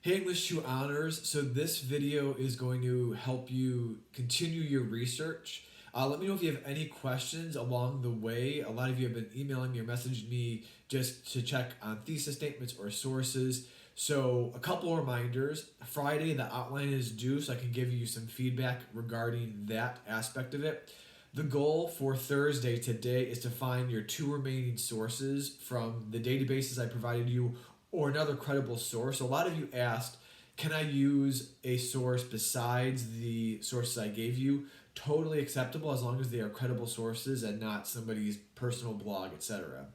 Hey English 2 Honors, so this video is going to help you continue your research. Let me know if you have any questions along the way. A lot of you have been emailing me or messaging me just to check on thesis statements or sources. So a couple of reminders. Friday, the outline is due, so I can give you some feedback regarding that aspect of it. The goal for Thursday today is to find your two remaining sources from the databases I provided you or another credible source. A lot of you asked, can I use a source besides the sources I gave you? Totally acceptable as long as they are credible sources and not somebody's personal blog, etc.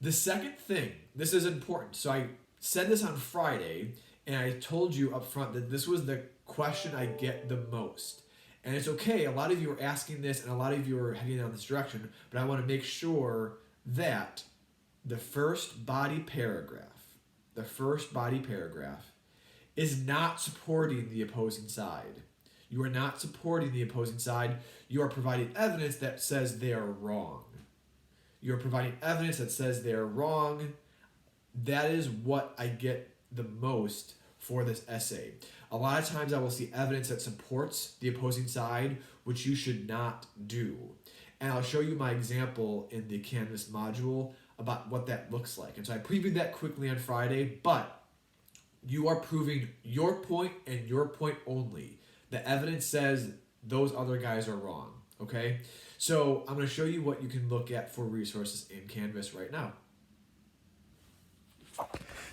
The second thing, this is important. So I said this on Friday, and I told you up front that this was the question I get the most. And it's okay, a lot of you are asking this, and a lot of you are heading down this direction, but I want to make sure that the first body paragraph, is not supporting the opposing side. You are not supporting the opposing side. You are providing evidence that says they are wrong. You are providing evidence that says they are wrong. That is what I get the most for this essay. A lot of times I will see evidence that supports the opposing side, which you should not do. And I'll show you my example in the Canvas module about what that looks like. And so I previewed that quickly on Friday, but you are proving your point and your point only. The evidence says those other guys are wrong, okay? So I'm going to show you what you can look at for resources in Canvas right now.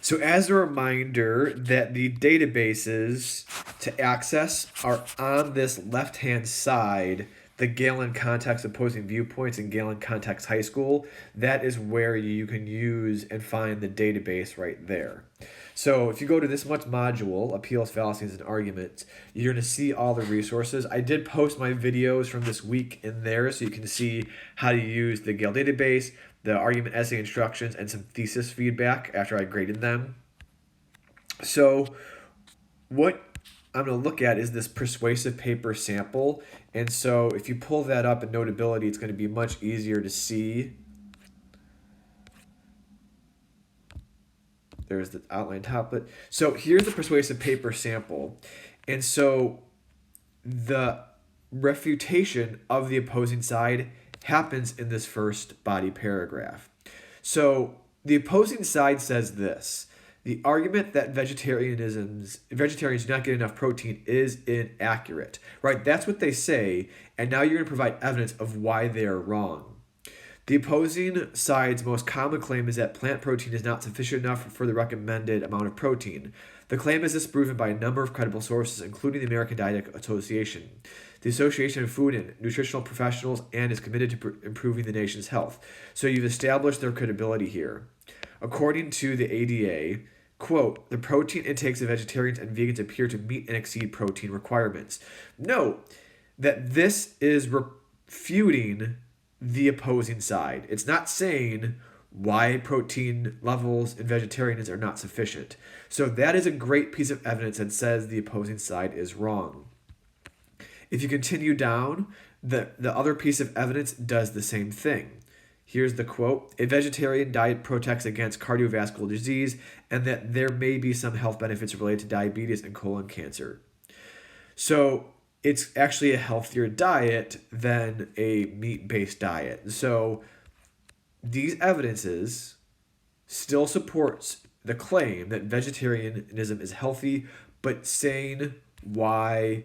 So as a reminder that the databases to access are on this left-hand side, the Galen Context Opposing Viewpoints in Galen Context High School, that is where you can use and find the database right there. So if you go to this much module, Appeals, Fallacies, and Arguments, you're going to see all the resources. I did post my videos from this week in there so you can see how to use the Gale database, the argument essay instructions, and some thesis feedback after I graded them. So what I'm going to look at is this persuasive paper sample. And so if you pull that up in Notability, it's going to be much easier to see. There's the outline template. So here's the persuasive paper sample. And so the refutation of the opposing side happens in this first body paragraph. So the opposing side says this: the argument that vegetarians do not get enough protein is inaccurate, right? That's what they say, and now you're going to provide evidence of why they are wrong. The opposing side's most common claim is that plant protein is not sufficient enough for the recommended amount of protein. The claim is disproven by a number of credible sources, including the American Dietetic Association, the Association of Food and Nutritional Professionals, and is committed to improving the nation's health. So you've established their credibility here. According to the ADA, quote, the protein intakes of vegetarians and vegans appear to meet and exceed protein requirements. Note that this is refuting the opposing side. It's not saying why protein levels in vegetarians are not sufficient. So that is a great piece of evidence that says the opposing side is wrong. If you continue down, the other piece of evidence does the same thing. Here's the quote: a vegetarian diet protects against cardiovascular disease and that there may be some health benefits related to diabetes and colon cancer. So it's actually a healthier diet than a meat-based diet. So these evidences still supports the claim that vegetarianism is healthy, but saying why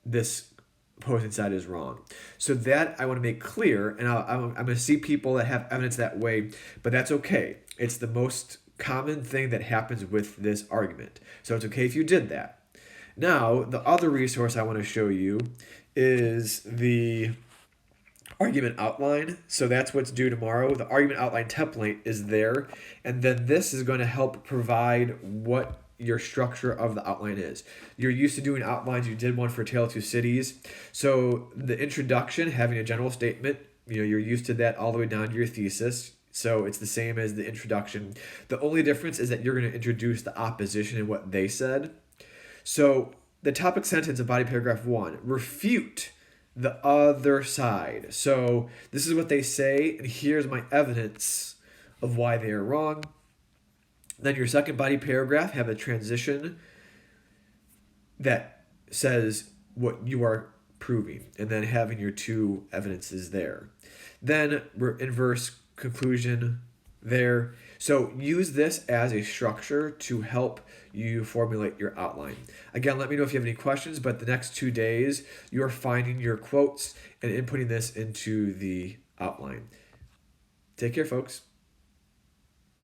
this opposing side is wrong. So that I want to make clear, and I'm going to see people that have evidence that way, but that's okay. It's the most common thing that happens with this argument. So it's okay if you did that. Now, the other resource I want to show you is the argument outline. So that's what's due tomorrow. The argument outline template is there. And then this is going to help provide what your structure of the outline is. You're used to doing outlines. You did one for Tale of Two Cities. So the introduction, having a general statement, you're used to that all the way down to your thesis. So it's the same as the introduction. The only difference is that you're going to introduce the opposition and what they said. So the topic sentence of body paragraph 1, refute the other side. So this is what they say, and here's my evidence of why they are wrong. Then your second body paragraph, have a transition that says what you are proving, and then having your two evidences there. Then inverse conclusion there. So use this as a structure to help you formulate your outline. Again, let me know if you have any questions, but the next 2 days, you're finding your quotes and inputting this into the outline. Take care, folks.